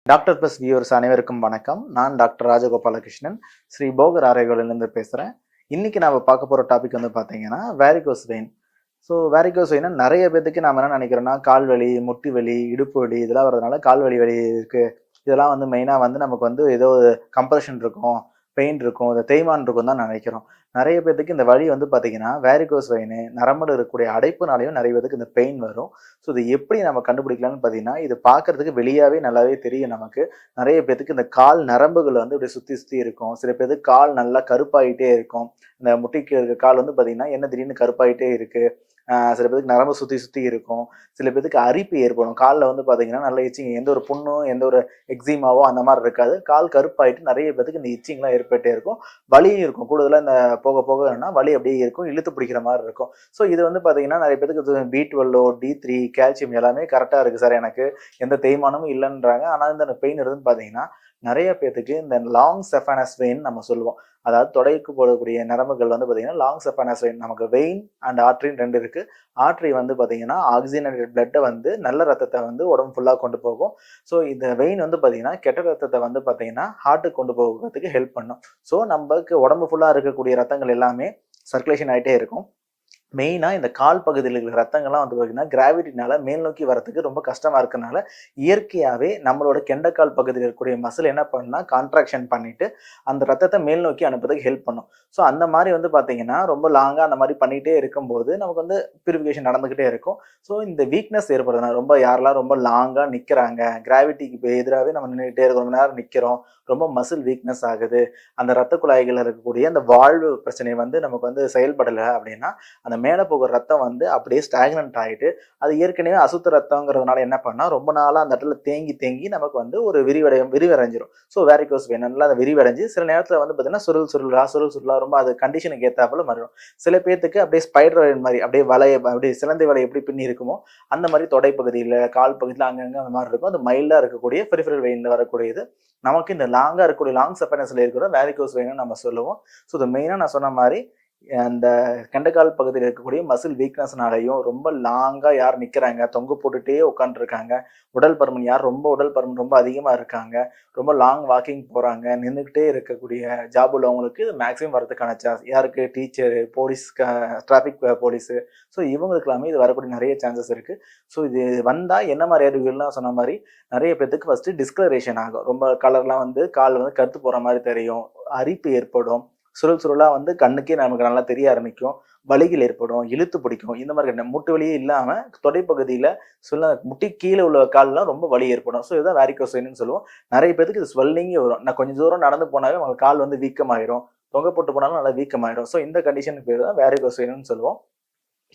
Doctor plus viewers அனைவருக்கும் வணக்கம். நான் டாக்டர் ராஜகோபாலகிருஷ்ணன், ஸ்ரீ போகர் ஆரைகளிலிருந்து பேசுகிறேன். இன்னைக்கு நம்ம பார்க்க போகிற டாபிக் வந்து பார்த்தீங்கன்னா வேரிகோஸ் வெயின். ஸோ வேரிகோஸ் வெயின்னா நிறைய பேத்துக்கு நம்ம என்ன நினைக்கிறோன்னா கால் வலி, முட்டி வலி, இடுப்பு வலி இதெல்லாம் வரதுனால கால் வலி இருக்குது. இதெல்லாம் வந்து மெயினாக வந்து நமக்கு வந்து ஏதோ கம்ப்ரெஷன் இருக்கும், பெயின் இருக்கும், இந்த தேய்மான் இருக்கும் தான் நினைக்கிறோம். நிறைய பேத்துக்கு இந்த வலி வந்து பார்த்தீங்கன்னா வேரிகோஸ் வெயின் நரம்பில் இருக்கக்கூடிய அடைப்புனாலையும் நிறைய பேத்துக்கு இந்த பெயின் வரும். ஸோ இது எப்படி நம்ம கண்டுபிடிக்கலாம்னு பார்த்தீங்கன்னா, இது பார்க்கறதுக்கு வெளியாவே நல்லாவே தெரியும் நமக்கு. நிறைய பேத்துக்கு இந்த கால் நரம்புகள் வந்து இப்படி சுற்றி சுற்றி இருக்கும். சில பேத்துக்கு கால் நல்லா கருப்பாயிட்டே இருக்கும். இந்த முட்டிக்கு இருக்க கால் வந்து பார்த்தீங்கன்னா என்ன திடீர்னு கருப்பாயிட்டே இருக்கு. சில பேருக்கு நரம்பு சுற்றி சுற்றி இருக்கும். சில பேத்துக்கு அரிப்பு ஏற்படும். காலில் வந்து பார்த்தீங்கன்னா நல்ல இச்சிங், எந்த ஒரு புண்ணும் எந்த ஒரு எக்ஸிமாவோ அந்த மாதிரி இருக்காது. கால் கருப்பாயிட்டு நிறைய பேத்துக்கு இந்த இச்சிங்லாம் ஏற்பட்டே இருக்கும். வலியும் இருக்கும். கூடுதலாக இந்த போக போக என்னன்னா வலி அப்படியே இருக்கும், இழுத்து பிடிக்கிற மாதிரி இருக்கும். ஸோ இது வந்து பார்த்தீங்கன்னா நிறைய பேத்துக்கு B12 D3 கால்சியம் எல்லாமே கரெக்டாக இருக்குது சார், எனக்கு எந்த தேய்மானமும் இல்லைன்றாங்க. ஆனால் இந்த பெயின் இருக்குதுன்னு பார்த்தீங்கன்னா நிறைய பேத்துக்கு இந்த லாங் செஃபானஸ் வெயின் நம்ம சொல்லுவோம். அதாவது தொடைக்கு போடக்கூடிய நரம்புகள் வந்து பார்த்தீங்கன்னா லாங் செஃபானஸ் வெயின். நமக்கு வெயின் அண்ட் ஆர்ட்ரின்னு ரெண்டு இருக்கு. ஆர்ட்ரி வந்து பார்த்தீங்கன்னா ஆக்சிஜனேட்டட் பிளட்டை வந்து நல்ல ரத்தத்தை வந்து உடம்பு ஃபுல்லாக கொண்டு போகும். ஸோ இந்த வெயின் வந்து பார்த்தீங்கன்னா கெட்ட ரத்தத்தை வந்து பார்த்தீங்கன்னா ஹார்ட்டுக்கு கொண்டு போகிறதுக்கு ஹெல்ப் பண்ணும். ஸோ நமக்கு உடம்பு ஃபுல்லாக இருக்கக்கூடிய ரத்தங்கள் எல்லாமே சர்க்குலேஷன் ஆகிட்டே இருக்கும். மெயினாக இந்த கால் பகுதியில் இருக்கிற ரத்தங்கள்லாம் வந்து பார்த்தீங்கன்னா கிராவிட்டினால மேல் நோக்கி வரத்துக்கு ரொம்ப கஷ்டமாக இருக்கனால இயற்கையாகவே நம்மளோட கெண்டைக்கால் பகுதியில் இருக்கக்கூடிய மசில் என்ன பண்ணா கான்ட்ராக்ஷன் பண்ணிட்டு அந்த ரத்தத்தை மேல் நோக்கி அனுப்புறதுக்கு ஹெல்ப் பண்ணும். ஸோ அந்த மாதிரி வந்து பார்த்தீங்கன்னா ரொம்ப லாங்காக அந்த மாதிரி பண்ணிகிட்டே இருக்கும்போது நமக்கு வந்து பியூரிஃபிகேஷன் நடந்துக்கிட்டே இருக்கும். ஸோ இந்த வீக்னஸ் ஏற்படுறதுனால ரொம்ப யாரெல்லாம் ரொம்ப லாங்காக நிற்கிறாங்க, கிராவிட்டிக்கு எதிராகவே நம்ம நின்றுக்கிட்டே இருக்கிற ரொம்ப நேரம் நிற்கிறோம், ரொம்ப மசில் வீக்னஸ் ஆகுது, அந்த ரத்த குழாய்கள் இருக்கக்கூடிய அந்த வாழ்வு பிரச்சனை வந்து நமக்கு வந்து செயல்படலை அப்படின்னா அந்த மேலே போகிற ரத்தம் வந்து அப்படியே ஸ்டாக்னன்ட் ஆகிட்டு அது ஏற்கனவே அசுத்த ரத்தங்கிறதுனால என்ன பண்ணால் ரொம்ப நாளாக அந்த இடத்துல தேங்கி தேங்கி நமக்கு வந்து ஒரு விரிவடைஞ்சிரும். ஸோ வேரிகோஸ் வெயின் நல்லா அதை விரிவடைஞ்சு சில நேரத்தில் வந்து பார்த்தீங்கன்னா சுருள் சுருளா ரொம்ப அது கண்டிஷனுக்கு ஏற்றாப்புல மாறிடும். சில பேர்த்துக்கு அப்படியே ஸ்பைடர் மாதிரி அப்படியே வலையை அப்படியே சிலந்தை வலை எப்படி பின்னி இருக்குமோ அந்த மாதிரி தொடை பகுதியில் கால் பகுதியில் அங்கங்கே அந்த மாதிரி இருக்கும். அது மைல்டாக இருக்கக்கூடிய பெரிஃபரல் வெயினில் வரக்கூடியது. நமக்கு இந்த லாங்காக இருக்கக்கூடிய லாங் செப்பனஸில் இருக்கிற வேரிகோஸ் வெயின்னு நம்ம சொல்லுவோம். ஸோ இது மெயினாக நான் சொன்ன மாதிரி அந்த கெண்டைக்கால் பகுதியில் இருக்கக்கூடிய மசில் வீக்னஸ்னாலையும் ரொம்ப லாங்காக யார் நிற்கிறாங்க, தொங்க போட்டுகிட்டே உட்காந்துருக்காங்க, உடல் பருமன் யார் உடல் பருமன் ரொம்ப அதிகமாக இருக்காங்க, ரொம்ப லாங் வாக்கிங் போகிறாங்க, நின்றுக்கிட்டே இருக்கக்கூடிய ஜாப் உள்ளவங்களுக்கு இது மேக்ஸிமம் வரதுக்கான சான்ஸ் யாருக்கு, teacher, police, traffic police, so இவங்களுக்கு எல்லாமே இது வரக்கூடிய நிறைய சான்சஸ் இருக்குது. ஸோ இது வந்தால் என்ன மாதிரி அறிகுறிகள்லாம் சொன்ன மாதிரி நிறைய பேத்துக்கு ஃபஸ்ட்டு டிஸ்கலரேஷன் ஆகும். ரொம்ப கலர்லாம் வந்து கால் வந்து கருத்து போகிற மாதிரி தெரியும், அரிப்பு ஏற்படும், சுருளாக வந்து கண்ணுக்கே நமக்கு நல்லா தெரிய ஆரம்பிக்கும், வலிகள் ஏற்படும், இழுத்து பிடிக்கும். இந்த மாதிரி மூட்டு வலியே இல்லாமல் தொடைப்பகுதியில் முட்டி கீழே உள்ள கால்லாம் ரொம்ப வலி ஏற்படும். ஸோ இதுதான் வேரிகோஸ் வெயின்னு சொல்லுவோம். நிறைய பேருக்கு இது ஸ்வெல்லிங்கே வரும். நான் கொஞ்சம் தூரம் நடந்து போனாவே அவங்க கால் வந்து வீக்கமாயிரும், தொங்க போட்டு போனாலும் நல்லா வீக்கமாயிடும். ஸோ இந்த கண்டிஷனுக்கு பேர் தான் வேரிகோஸ் வெயின்னு சொல்லுவோம்.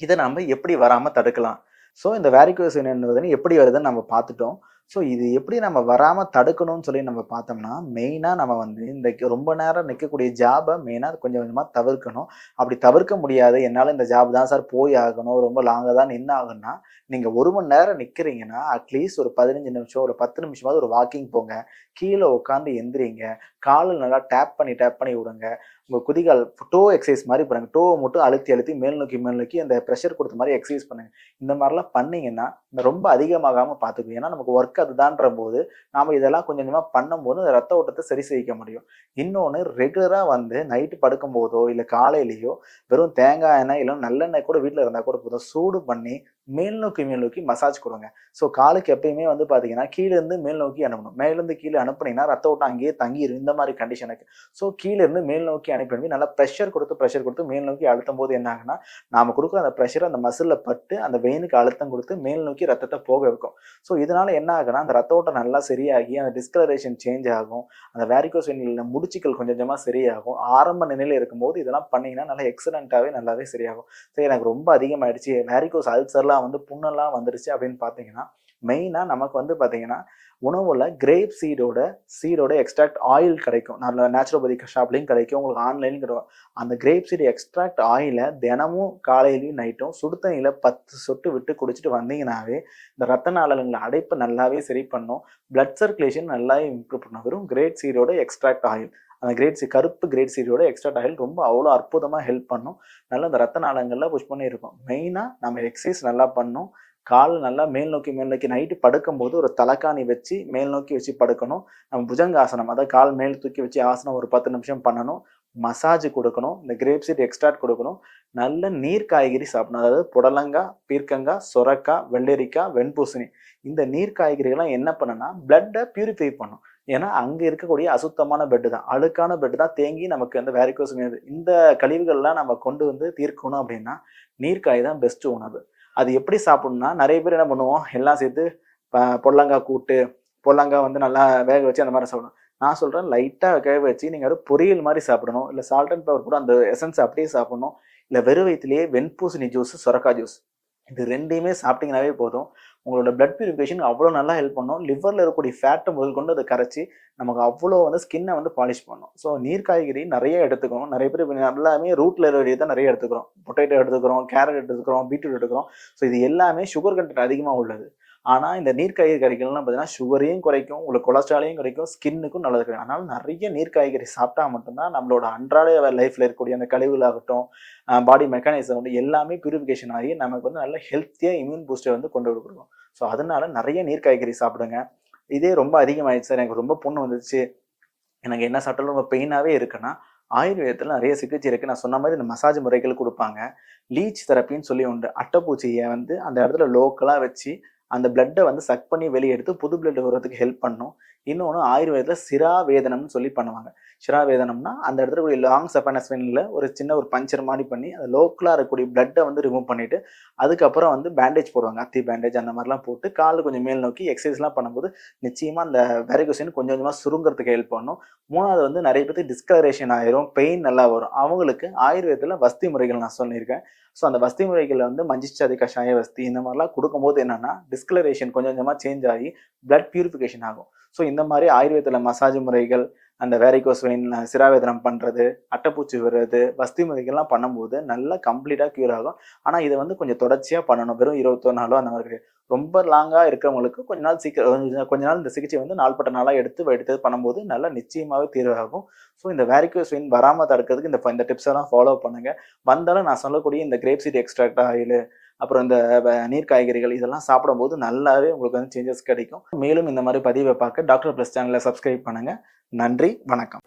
இதை நம்ம எப்படி வராமல் தடுக்கலாம்? ஸோ இந்த வேரிகோஸ் வெயின் என்பது எப்படி வருதுன்னு நம்ம பார்த்துட்டோம். ஸோ இது எப்படி நம்ம வராமல் தடுக்கணும்னு சொல்லி நம்ம பார்த்தோம்னா மெயினாக நம்ம வந்து இந்த ரொம்ப நேரம் நிற்கக்கூடிய ஜாபை மெயினாக கொஞ்சம் கொஞ்சமாக தவிர்க்கணும். அப்படி தவிர்க்க முடியாது, என்னால் இந்த ஜாப் தான் சார் போய் ஆகணும், ரொம்ப லாங்காக தான் நின்று ஆகுன்னா நீங்கள் 1 மணி நேரம் நிற்கிறீங்கன்னா அட்லீஸ்ட் ஒரு 15 நிமிஷம் ஒரு 10 நிமிஷமாவது ஒரு வாக்கிங் போங்க, கீழே உட்காந்து எந்திரிங்க, காலில் நல்லா டேப் பண்ணி விடுங்க, உங்கள் குதிகால் டோ எக்ஸசைஸ் மாதிரி பண்ணுங்க, டோவை மட்டும் அழுத்தி அழுத்தி மேல் நோக்கி அந்த ப்ரெஷர் கொடுத்த மாதிரி எக்ஸசைஸ் பண்ணுங்க. இந்த மாதிரிலாம் பண்ணீங்கன்னா ரொம்ப அதிகமாகாமல் பார்த்துக்குவோம். ஏன்னா நமக்கு ஒர்க் அதுதான்ற போது நாம் இதெல்லாம் கொஞ்சம் கொஞ்சமாக பண்ணும்போது அந்த ரத்த ஓட்டத்தை சரி செய்ய முடியும். இன்னொன்று, ரெகுலராக வந்து நைட்டு படுக்கும் போதோ இல்லை காலையிலையோ வெறும் தேங்காய் எண்ணெய் இல்லை நல்லெண்ணெய் கூட வீட்டில் இருந்தால் கூட போதும், சூடு பண்ணி மேல் நோக்கி மசாஜ் கொடுங்க. ஸோ காலுக்கு எப்பயுமே வந்து பார்த்தீங்கன்னா கீழேருந்து மேல் நோக்கி அனுப்பணும். மேலேருந்து கீழே அனுப்புனீங்கன்னா ரத்த ஓட்டம் அங்கேயே தங்கிடும் இந்த மாதிரி கண்டிஷனுக்கு. ஸோ கீழேருந்து மேல் நோக்கி அனுப்பி நல்லா ப்ரெஷர் கொடுத்து மேல் நோக்கி அழுத்தும் போது என்ன ஆகுனா நாம் கொடுக்குற அந்த ப்ரெஷர் அந்த மசிலில் பட்டு அந்த வெயினுக்கு அழுத்தம் கொடுத்து மேல் நோக்கி ரத்தத்தை போக வைக்கும். ஸோ இதனால் என்ன ஆகுனா அந்த ரத்த ஓட்டம் நல்லா சரியாகி அந்த டிஸ்கலரேஷன் சேஞ்ச் ஆகும், அந்த வேரிகோஸ் வெயினில் முடிச்சுக்கள் கொஞ்சம் கொஞ்சமாக சரியாகும். ஆரம்ப நிலையில் இருக்கும்போது இதெல்லாம் பண்ணிங்கன்னா நல்லா எக்ஸலண்ட்டாகவே நல்லாவே சரியாகும். சரி, எனக்கு ரொம்ப அதிகமாகிடுச்சு, வேரிகோஸ் அல்சர்லாம் வந்து புண்ணெல்லாம் வந்துருச்சு அப்படின்னு பார்த்தீங்கன்னா மெயினாக நமக்கு வந்து பார்த்தீங்கன்னா உணவுல கிரேப் சீடோட எக்ஸ்ட்ராக்ட் ஆயில் கிடைக்கும். நல்ல நேச்சுரோபதி ஷாப்லையும் கிடைக்கும், உங்களுக்கு ஆன்லைன்லையும் கிடைக்கும். அந்த கிரேப் சீடு எக்ஸ்ட்ராக்ட் ஆயிலை தினமும் காலையிலையும் நைட்டும் சுடு தண்ணியில் 10 சொட்டு விட்டு குடிச்சிட்டு வந்தீங்கன்னாவே இந்த ரத்த நாளங்களை அடைப்பு நல்லாவே சரி பண்ணும், பிளட் சர்க்குலேஷன் நல்லாவே இம்ப்ரூவ் பண்ணும். வெறும் கிரேப் சீடோட எக்ஸ்ட்ராக்ட் ஆயில், அந்த கருப்பு கிரேட் சீடோட எக்ஸ்ட்ராக்ட் ஆயில் ரொம்ப அவ்வளோ அற்புதமாக ஹெல்ப் பண்ணும். நல்லா அந்த ரத்த நாளங்களில் புஷ் பண்ணி இருக்கும். மெயினாக நம்ம எக்ஸசைஸ் நல்லா பண்ணணும், கால் நல்லா மேல் நோக்கி நைட்டு படுக்கும்போது ஒரு தலகாணி வச்சு மேல் நோக்கி வச்சு படுக்கணும். நம்ம புஜங்காசனம், அதாவது கால் மேல் தூக்கி வச்சு ஆசனம் ஒரு 10 நிமிஷம் பண்ணணும். மசாஜ் குடுக்கணும். இந்த கிரேப் சீட் எக்ஸ்ட்ராக்ட் குடுக்கணும். நல்ல நீர் காய்கறி சாப்பிடணும். அதாவது புடலங்கா, பீர்க்கங்கா, சொரக்கா, வெள்ளரிக்கா, வெண்பூசணி. இந்த நீர் காய்கறிகள்லாம் என்ன பண்ணும்னா, பிளட்ட பியூரிஃபை பண்ணும். ஏன்னா, அங்க இருக்கக்கூடிய அசுத்தமான பெட் தான். அழுக்கான பெட் தான் தேங்கி நமக்கு அந்த வேரிகோஸ் வெயின் இந்த கழிவுகள்லாம் நம்ம கொண்டு வந்து தீர்க்கணும் அப்படின்னா, நீர்க்காய் தான் பெஸ்ட் உணவு. அது எப்படி சாப்பிடணும்னா, நெறைய பேர் என்ன பண்ணுவோம், எல்லாம் சேர்த்து பொடலங்கா கூட்டு, பொடலங்கா வந்து நல்லா வேக வச்சு அந்த மாரி சாப்பிடணும். நான் சொல்றேன் லைட்டா வேக வச்சு நீங்க ஒரு பொரியல் மாரி சாப்பிடணும். இல்ல சால்ட் அண்ட் பெப்பர் கூட அந்த எசன்ஸ் அப்படியே சாப்பிடணும். இல்ல வெறும் வயித்திலேயே வெண்பூசணி ஜூஸ், சொரக்கா ஜூஸ் இது 2யுமே சாப்பிட்டீங்கன்னாவே போதும். உங்களோட பிளட் பியூரிஃபிகேஷன் அவ்வளோ நல்லா ஹெல்ப் பண்ணும். லிவர்ல இருக்கக்கூடிய ஃபேட்ட முதல் கொண்டு அத கரைச்சு, நமக்கு அவ்வளோ வந்து ஸ்கின்ன வந்து பாலிஷ் பண்ணும். ஸோ நீர் காய்கறி நெறைய எடுத்துக்கணும். நெறைய பேர் இப்ப எல்லாமே ரூட்ல இருக்கிறது தான் நெறைய எடுத்துக்கிறோம். பொட்டேட்டோ எடுத்துக்கிறோம், கேரட் எடுத்துக்கிறோம், பீட்ரூட் எடுத்துக்கிறோம். ஸோ இது எல்லாமே சுகர் கன்டென்ட் அதிகமா உள்ளது. ஆனா இந்த நீர் காய்கறிகள்லாம் பார்த்தீங்கன்னா, சுகரையும் குறைக்கும், உங்களுக்கு கொலஸ்ட்ராலையும் குறைக்கும், ஸ்கின்னுக்கும் நல்லது கிடைக்கும். அதனால நெறைய நீர் காய்கறி சாப்பிட்டா மட்டும் தான் நம்மளோட அன்றாட லைஃப்ல இருக்கக்கூடிய அந்த கழிவுகளாகட்டும், பாடி மெக்கானிசம் வந்து எல்லாமே பியூரிஃபிகேஷன் ஆகி நமக்கு வந்து நல்ல ஹெல்த்தியா இம்யூன் பூஸ்டர் வந்து கொண்டு கொடுக்கும். ஸோ அதனால நெறைய நீர் காய்கறி சாப்பிடுங்க. இதே ரொம்ப அதிகமாயிடுச்சு சார், எனக்கு ரொம்ப புண்ணு வந்துருச்சு, எனக்கு என்ன சாப்பிட்டாலும் ரொம்ப பெயினாவே இருக்குன்னா, ஆயுர்வேதத்துல நெறைய சிகிச்சை இருக்கு. நான் சொன்ன மாரி இந்த மசாஜ் முறைகள் குடுப்பாங்க. லீச் தெரப்பின்னு சொல்லி உண்டு. அட்டைப்பூச்சிய வந்து அந்த இடத்துல லோக்கலா வச்சு, அந்த பிளட்ட வந்து சக் பண்ணி வெளிய எடுத்து புது பிளட் வர்றதுக்கு ஹெல்ப் பண்ணும். இன்னொன்னு ஆயுர்வேதத்துல சிராவேதனம்னு சொல்லி பண்ணுவாங்க. சிராவேதனம்னா, அந்த இடத்துல இருக்கக்கூடிய லாங் செப்பனஸ் வெயின்ல ஒரு சின்ன ஒரு பஞ்சர் மாரி பண்ணி, அது லோக்கலா இருக்கக்கூடிய பிளட்ட வந்து ரிமூவ் பண்ணிட்டு, அதுக்கப்புறம் வந்து பேண்டேஜ் போடுவாங்க. அத்தி பேண்டேஜ் அந்த மாரிலாம் போட்டு, கால கொஞ்சம் மேல் நோக்கி எக்சர்சைஸ்லாம் பண்ணும்போது, நிச்சயமா அந்த வேரிகோஸ் வெயின் கொஞ்சம் கொஞ்சமா சுருங்குறதுக்கு ஹெல்ப் பண்ணும். 3வது வந்து நெறைய பேத்துக்கு டிஸ்கலரேஷன் ஆயிரும். பெயின் நல்லா வரும். அவங்களுக்கு ஆயுர்வேதத்துல வஸ்தி முறைகள் நான் சொல்லியிருக்கேன். ஸோ அந்த வஸ்தி முறைகள்ல வந்து மஞ்சிஷ்டாதி கஷாய வஸ்தி இந்த மாரிலாம் குடுக்கும்போது என்னன்னா, டிஸ்கலரேஷன் கொஞ்சம் கொஞ்சமா சேஞ்ச் ஆகி பிளட் பியூரிஃபிகேஷன் ஆகும். ஸோ இந்த மாரி ஆயுர்வேதத்துல மசாஜ் முறைகள், அந்த வேரிகோஸ் வெயின் சிராவேதனம் பண்றது, அட்டைப்பூச்சி விடுறது, வஸ்தி முறைகள்லாம் பண்ணும்போது நல்லா கம்ப்ளீட்டா கியூர் ஆகும். ஆனா இத வந்து கொஞ்சம் தொடர்ச்சியா பண்ணணும். வெறும் 21 நாளோ அந்த மாரி கிடையாது. ரொம்ப லாங்கா இருக்கிறவங்களுக்கு கொஞ்ச நாள் இந்த சிகிச்சை வந்து நாள்பட்ட நாளா எடுத்து பண்ணும்போது நல்லா நிச்சயமாவே தீர்வாகும். ஸோ இந்த வேரிகோஸ் வெயின் வராம தடுக்கிறதுக்கு இந்த டிப்ஸ் எல்லாம் ஃபாலோ பண்ணுங்க. வந்தாலும் நான் சொல்லக்கூடிய இந்த கிரேப் சீட் எக்ஸ்ட்ராக்ட் ஆயிலு, அப்புறம் இந்த நீர் காய்கறிகள் இதெல்லாம் சாப்பிடும்போது நல்லாவே உங்களுக்கு வந்து சேஞ்சஸ் கிடைக்கும். மேலும் இந்த மாரி பதிவ பார்க்க டாக்டர் பிளஸ் சேனல சப்ஸ்கிரைப் பண்ணுங்க. நன்றி, வணக்கம்.